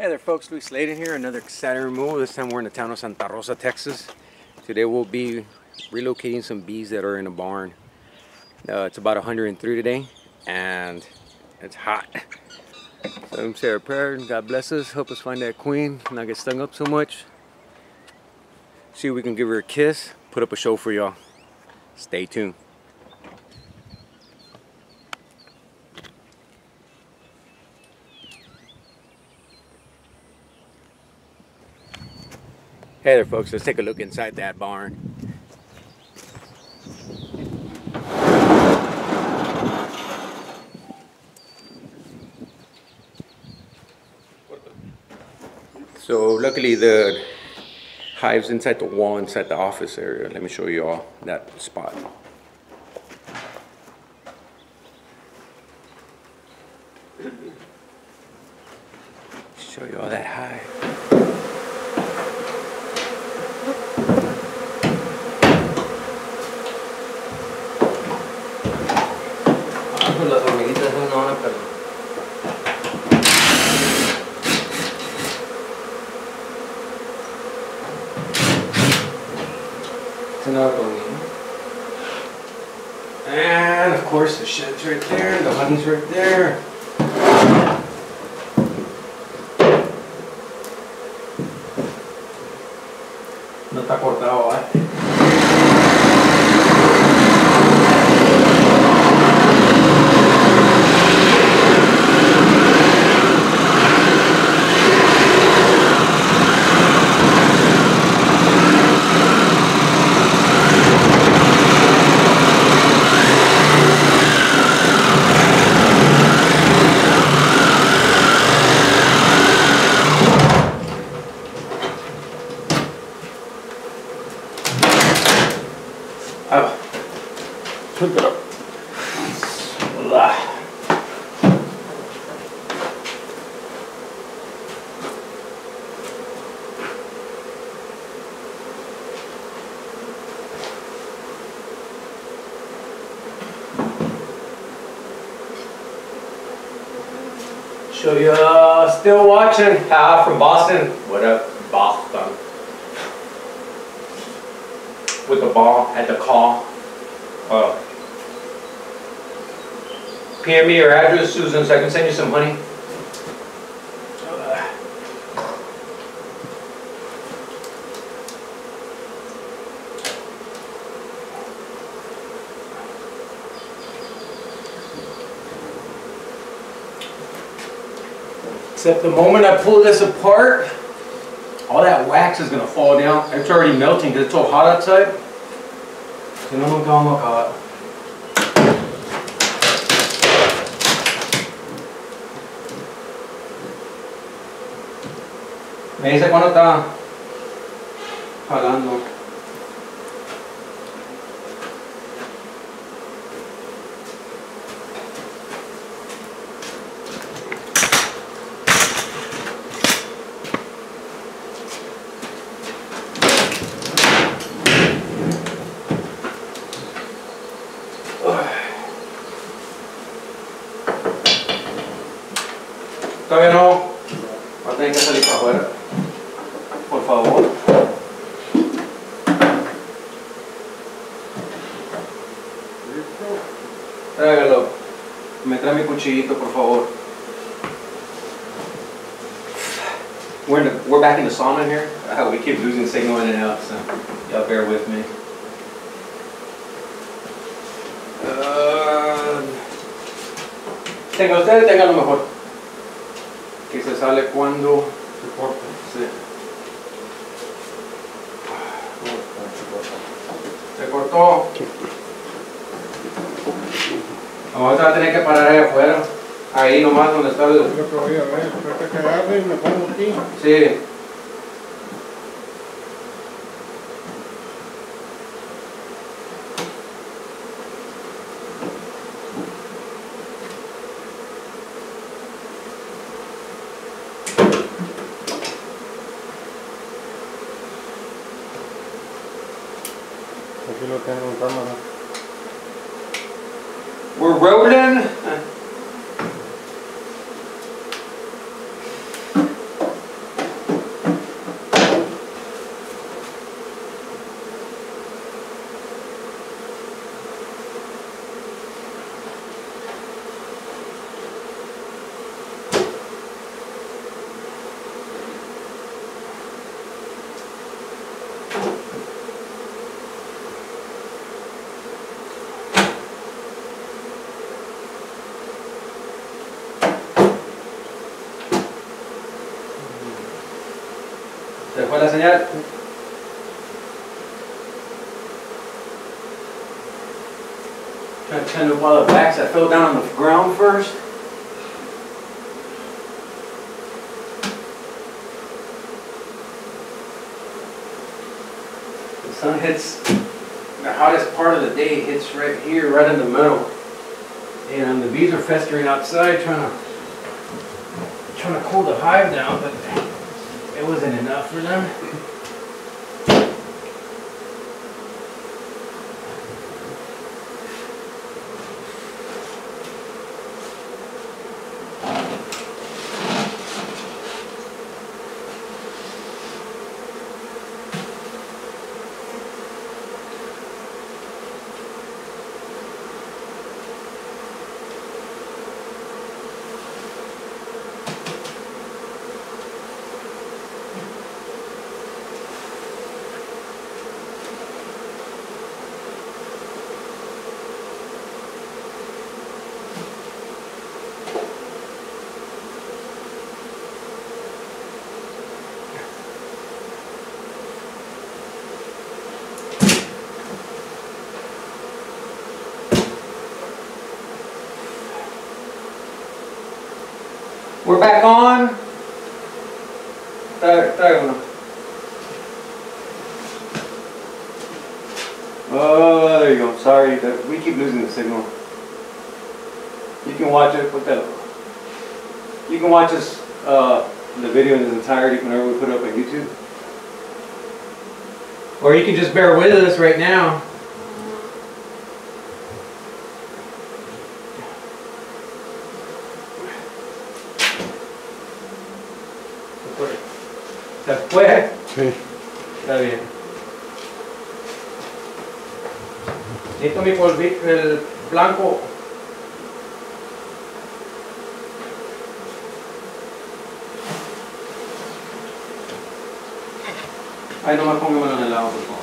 Hey there folks, Slayton here, another exciting removal. This time we're in the town of Santa Rosa, Texas. Today we'll be relocating some bees that are in a barn. It's about 103 today and it's hot. So I'm saying a prayer, God bless us, help us find that queen, not get stung up so much. See if we can give her a kiss, put up a show for y'all. Stay tuned. Hey there folks, let's take a look inside that barn. So luckily the hive's inside the wall, inside the office area. Let me show you all that spot. Show you all that hive. Las hormiguitas no van a perder. It's another hormiguita. And of course the shed's right there, the honey's right there. No está cortado, ¿eh? Pick it up. Show you still watching from Boston. What up, Boston? With the ball at the call. PM me your address, Susan, so I can send you some honey. Except the moment I pull this apart, all that wax is going to fall down. It's already melting because it's so hot outside. Si no, nunca vamos a acabar. Me dice cuando está jalando. Todavía no. Va a tener que salir para afuera. Por favor. Tráigalo. Me trae mi cuchillito, por favor. We're back in the sauna here. We keep losing signal in and out, so y'all bear with me. Tenga ustedes, tenga lo mejor. Que se sale cuando se corta. Sí. Se cortó. Vamos a tener que parar ahí afuera. Ahí nomás donde está el... Sí. Aquí lo tengo en cámara. We're rolling. ¿Se fue la señal? Trying to tend up all the backs that fell down on the ground first. The sun hits, the hottest part of the day hits right here, right in the middle. And the bees are festering outside trying to cool the hive down, but it wasn't enough for them. We're back on. Oh, there you go. Sorry, we keep losing the signal. You can watch it. You can watch us the video in its entirety whenever we put it up on YouTube, or you can just bear with us right now. ¿Se fue? Sí. Está bien. Necesito mi polvito, el blanco. Ahí nomás póngamelo en el lado, por favor.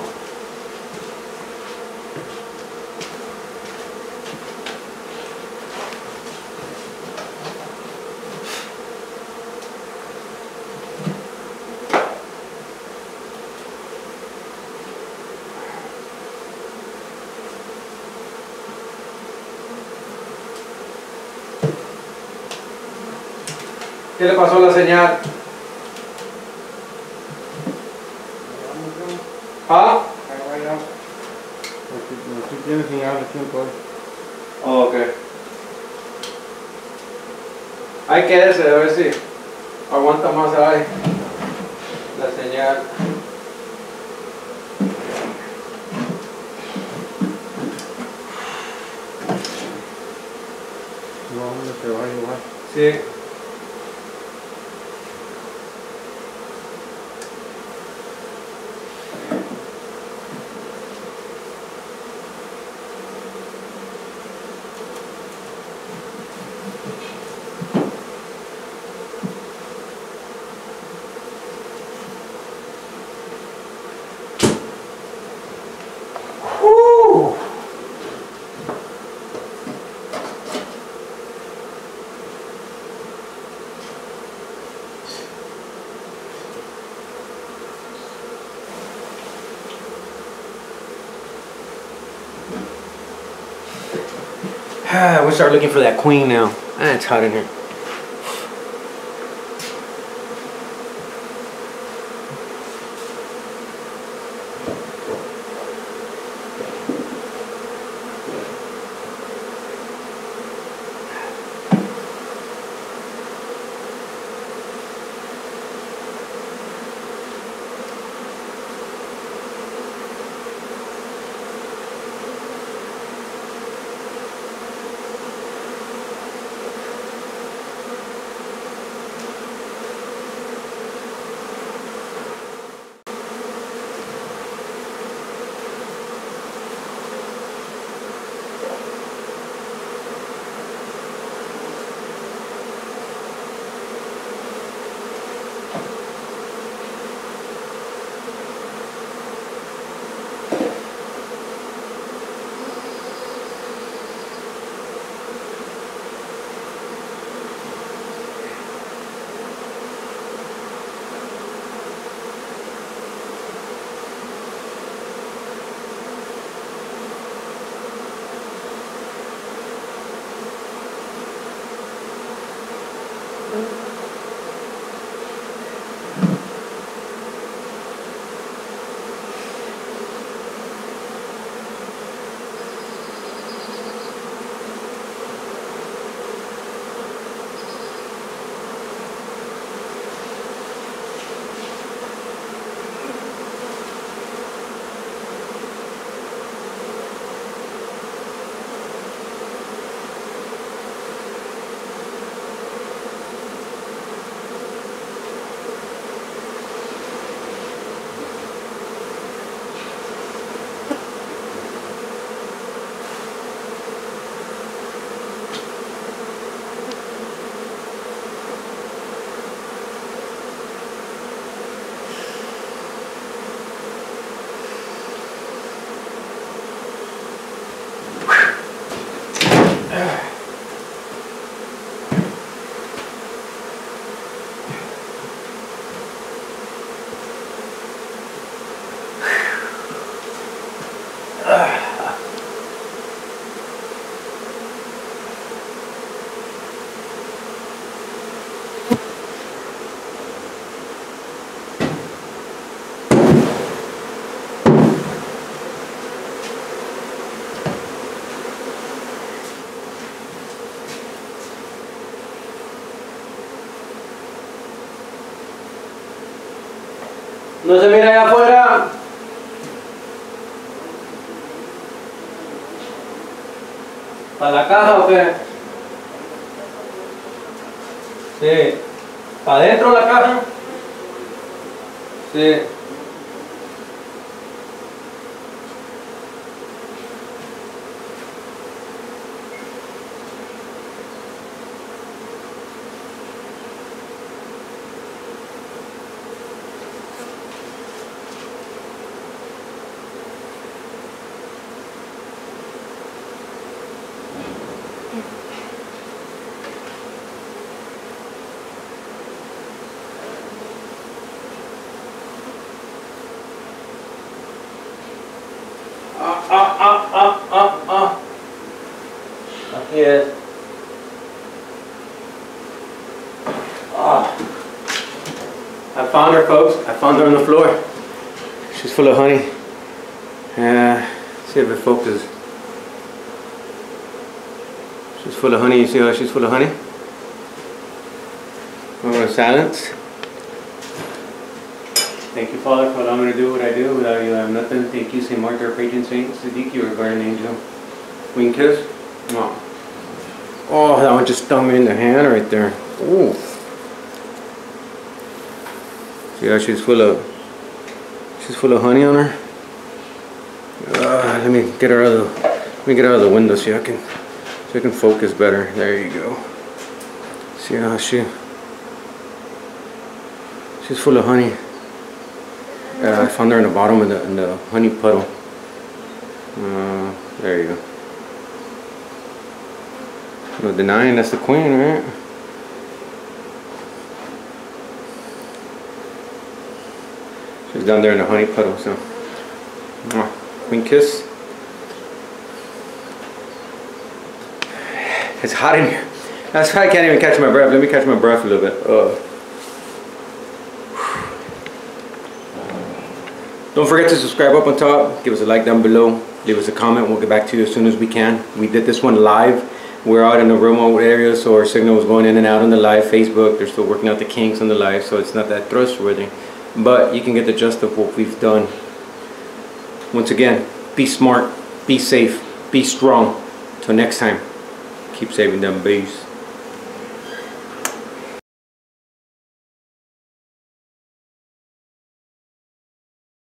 ¿Qué le pasó a la señal? ¿Ah? Aquí tiene señal de tiempo. Oh, ok. Ahí quédese, a ver si aguanta más ahí la señal. No, se va igual. Sí. We'll start looking for that queen now. Ah, it's hot in here. No se mira allá afuera. ¿Para la caja o qué? Sí. ¿Para adentro la caja? Sí. Aquí es. I found her, folks. I found her on the floor. She's full of honey. See if it focuses. She's full of honey. You see how she's full of honey? I'm going to silence. Thank you, Father, for allowing me to do what I do. Without you, I have nothing. Thank you, St. Mark, our patron saint, Siddiq, your guardian angel. Queenkiss. Oh, that one just stung me in the hand right there. Ooh. See how she's full of honey on her. Let me get her out of the window so I can focus better. There you go. See how she's full of honey. I found her in the bottom of the honey puddle. There you go. No denying that's the queen, right? She's down there in the honey puddle, so. Queen kiss. It's hot in here. That's why I can't even catch my breath. Let me catch my breath a little bit. Don't forget to subscribe up on top. Give us a like down below. Leave us a comment. We'll get back to you as soon as we can. We did this one live. We're out in a remote area, so our signal was going in and out on the live. Facebook, they're still working out the kinks on the live, so it's not that trustworthy. But you can get the gist of what we've done. Once again, be smart, be safe, be strong. Till next time, keep saving them bees.